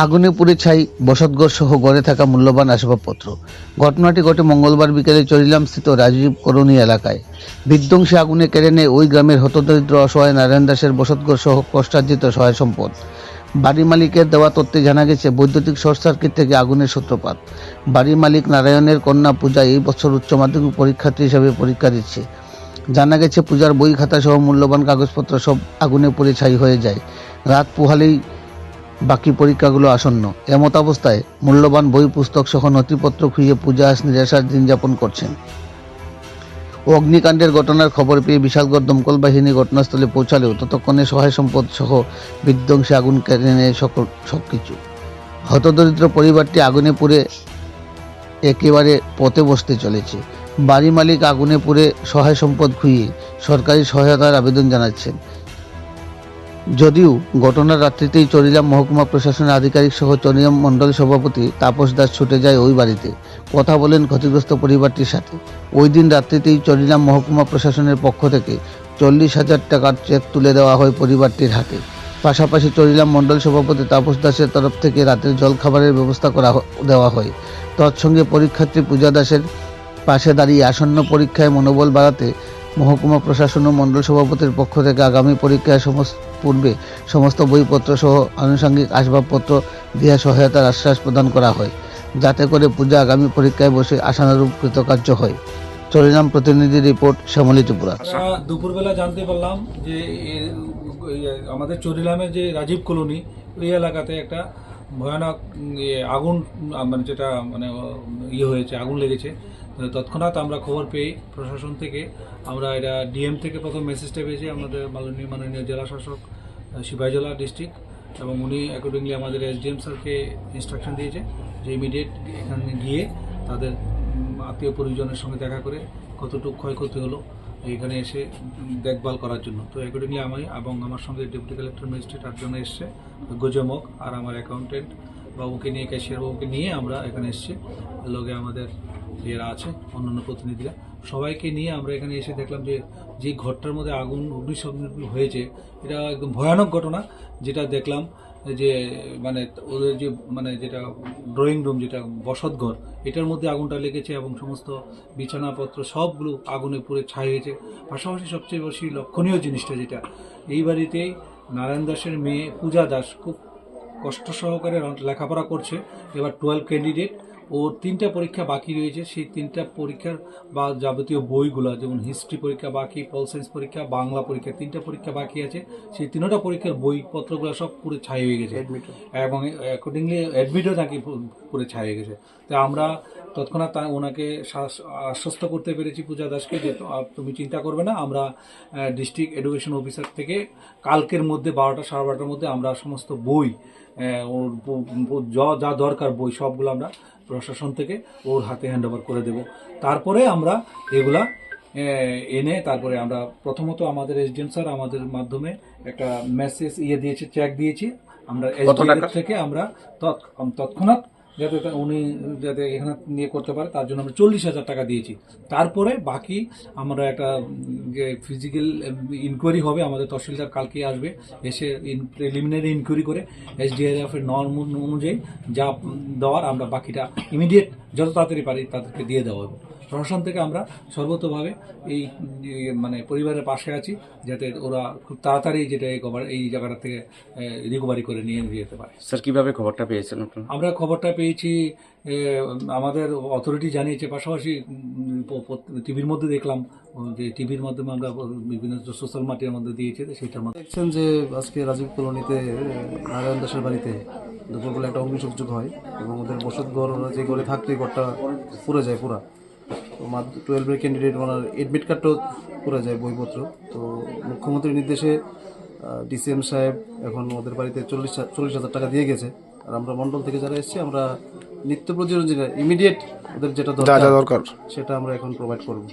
আগুনে পুড়ে ছাই বসতঘর সহ গড়ে থাকা মূল্যবান আসবাবপত্র। ঘটনাটি ঘটে মঙ্গলবার বিকেলে চরিলামস্থিত রাজীব কলোনি এলাকায়। বিধ্বংসী আগুনে কেড়ে নেয় ওই গ্রামের হতদরিদ্র অসহায় নারায়ণ দাসের বসতঘর সহ কষ্টার্জিত সহায় সম্পদ। বাড়ি মালিকের দেওয়া তথ্যে জানা গেছে বৈদ্যুতিক শর্ট সার্কিট থেকে আগুনের সূত্রপাত। বাড়ির মালিক নারায়ণের কন্যা পূজা এই বছর উচ্চ মাধ্যমিক পরীক্ষার্থী হিসেবে পরীক্ষা দিচ্ছে। জানা গেছে পূজার বই খাতা সহ মূল্যবান কাগজপত্র সব আগুনে পুড়ে ছাই হয়ে যায়। রাত পোহালেই বাকি পরীক্ষাগুলো আসন্ন। এমতাবস্থায় মূল্যবান বই পুস্তক সহ নথিপত্র খুইয়ে পূজা আজ নিরাশার দিন যাপন করছেন। অগ্নিকাণ্ডের ঘটনার খবর পেয়ে বিশালগড় দমকল বাহিনী ঘটনাস্থলে পৌঁছালেও ততক্ষণে সহায় সম্পদ সহ বিধ্বংসী আগুন কেড়ে নেয় সবকিছু। হতদরিদ্র পরিবারটি আগুনে পুড়ে একেবারে পথে বসতে চলেছে। বাড়ি মালিক আগুনে পুড়ে সহায় সম্পদ খুইয়ে সরকারি সহায়তার আবেদন জানাচ্ছেন। যদিও ঘটনার রাত্রিতেই চরিলাম মহকুমা প্রশাসনের আধিকারিক সহ চরিলাম মণ্ডল সভাপতি তাপস দাস ছুটে যায় ওই বাড়িতে, কথা বলেন ক্ষতিগ্রস্ত পরিবারটির সাথে। ওই দিন রাত্রিতেই চরিলাম মহকুমা প্রশাসনের পক্ষ থেকে 40,000 টাকার চেক তুলে দেওয়া হয় পরিবারটির হাতে। পাশাপাশি চরিলাম মণ্ডল সভাপতি তাপস দাসের তরফ থেকে রাতের জলখাবারের ব্যবস্থা দেওয়া হয়। তৎসঙ্গে পরীক্ষার্থী পূজা দাসের পাশে দাঁড়িয়ে আসন্ন পরীক্ষায় মনোবল বাড়াতে মহকুমা প্রশাসন ও মণ্ডল সভাপতির পক্ষ থেকে আগামী পরীক্ষায় পূর্বে সমস্ত বইপত্র সহ আনুষঙ্গিক আসবাবপত্র দিয়ে সহায়তার আশ্বাস প্রদান করা হয়, যাতে করে পূজা আগামী পরীক্ষায় বসে আশানুরূপ কৃতকার্য হয়। চরিলাম প্রতিনিধি রিপোর্ট, শ্যামলী ত্রিপুরা। দুপুরবেলা জানতে পারলাম যে আমাদের চরিলামের যে রাজীব কলোনি ওই এলাকাতে একটা ভয়ানক আগুন মানে যেটা মানে হয়েছে, আগুন লেগেছে। তৎক্ষণাৎ আমরা খবর পেয়ে প্রশাসন থেকে আমরা এটা ডিএম থেকে প্রথম মেসেজটা পেয়েছি আমাদের মাননীয় জেলা শাসক সিপাহীজলা ডিস্ট্রিক্ট, এবং উনি অ্যাকর্ডিংলি আমাদের এসডিএম স্যারকে ইনস্ট্রাকশন দিয়েছে যে ইমিডিয়েট এখানে গিয়ে তাদের আত্মীয় পরিজনের সঙ্গে দেখা করে কতটুকু ক্ষয়ক্ষতি হলো এখানে এসে দেখভাল করার জন্য। তো অ্যাকর্ডিংলি আমি এবং আমার সঙ্গে ডেপুটি কালেক্টর ম্যাজিস্ট্রেট 8 জন এসছে, গোজমক আর আমার অ্যাকাউন্টেন্ট বাবুকে নিয়ে, ক্যাশিয়ার বাবুকে নিয়ে আমরা এখানে এসেছি। লগে আমাদের এরা আছে অন্যান্য প্রতিনিধিরা, সবাইকে নিয়ে আমরা এখানে এসে দেখলাম যে ঘরটার মধ্যে অগ্নিসংযোগ হয়েছে এটা একদম ভয়ানক ঘটনা। যেটা দেখলাম যে মানে ওদের যে মানে যেটা ড্রয়িং রুম, যেটা বসতঘর, এটার মধ্যে আগুনটা লেগেছে এবং সমস্ত বিছানাপত্র সবগুলো আগুনে পুড়ে ছাই হয়েছে। পাশাপাশি সবচেয়ে বেশি লক্ষণীয় জিনিসটা যেটা, এই বাড়িতেই নারায়ণ দাসের মেয়ে পূজা দাস খুব কষ্ট সহকারে লেখাপড়া করছে। এবার 12 ক্যান্ডিডেট, ওর 3টা পরীক্ষা বাকি রয়েছে। সেই 3টা পরীক্ষার বা যাবতীয় বইগুলো, যেমন হিস্ট্রি পরীক্ষা বাকি, পল সায়েন্স পরীক্ষা, বাংলা পরীক্ষা, 3টা পরীক্ষা বাকি আছে। সেই 3টা পরীক্ষার বইপত্রগুলো সব পুরো ছাই হয়ে গেছে এবং অ্যাকর্ডিংলি অ্যাডমিটও নাকি পুরো ছাই হয়ে গেছে। তো আমরা তৎক্ষণাৎ ওনাকে আশ্বস্ত করতে পেরেছি পূজা দাসকে যে তুমি চিন্তা করবে না, আমরা ডিস্ট্রিক্ট এডুকেশন অফিসার থেকে কালকের মধ্যে 12টা সাড়ে 12টার মধ্যে আমরা সমস্ত বই ওর যা দরকার বই সবগুলো আমরা প্রশাসন থেকে ওর হাতে হ্যান্ডওভার করে দেব। তারপরে আমরা এগুলা এনে তারপরে আমরা প্রথমত আমাদের এসডিএম স্যার আমাদের মাধ্যমে একটা মেসেজ দিয়েছে, চেক দিয়েছি আমরা এসডিএম থেকে। আমরা তৎক্ষণাৎ যাতে উনি যাতে এখানে নিয়ে করতে পারে তার জন্য আমরা 40,000 টাকা দিয়েছি। তারপরে বাকি আমরা একটা যে ফিজিক্যাল ইনকোয়ারি হবে, আমাদের তহসিলদার কালকে আসবে, এসে প্রিলিমিনারি ইনকোয়ারি করে এসডিআরএফ এর নর্ম অনুযায়ী যা দেওয়ার আমরা বাকিটা ইমিডিয়েট যত তাড়াতাড়ি পারি তাদেরকে দিয়ে দেওয়া হবে। প্রশাসন থেকে আমরা সর্বতভাবে এই মানে পরিবারের পাশে আছি, যাতে ওরা খুব তাড়াতাড়ি যেটা এই জায়গাটা থেকে রিকভারি করে নিয়ে যেতে পারে। স্যার কিভাবে খবরটা পেয়েছেন আপনারা? আমরা খবরটা পেয়েছি আমাদের অথরিটি জানিয়েছে, পাশাপাশি টিভির মধ্যে দেখলাম যে টিভির মাধ্যমে আমরা বিভিন্ন সোশ্যাল মিডিয়ার মধ্যে দিয়েছে, সেটার মধ্যে দেখছেন যে আজকে রাজীব কলোনিতে নারায়ণ দাসের বাড়িতে দুপুরবেলা একটা অগ্নিসংযোগ হয় এবং ওদের বসতঘর, ওরা যে ঘরে থাকতো এই ঘরটা পুড়ে যায় পুরা। তো 12 ক্যান্ডিডেট ওনার এডমিট কার্ডটাও পুড়ে যায়, বইপত্র। তো মুখ্যমন্ত্রীর নির্দেশে ডিসিএম সাহেব এখন ওদের বাড়িতে 40,000 টাকা দিয়ে গেছে। আর আমরা মণ্ডল থেকে যারা এসেছি আমরা নিত্য প্রয়োজনীয় যেটা ইমিডিয়েট ওদের যেটা দরকার সেটা আমরা এখন প্রোভাইড করব।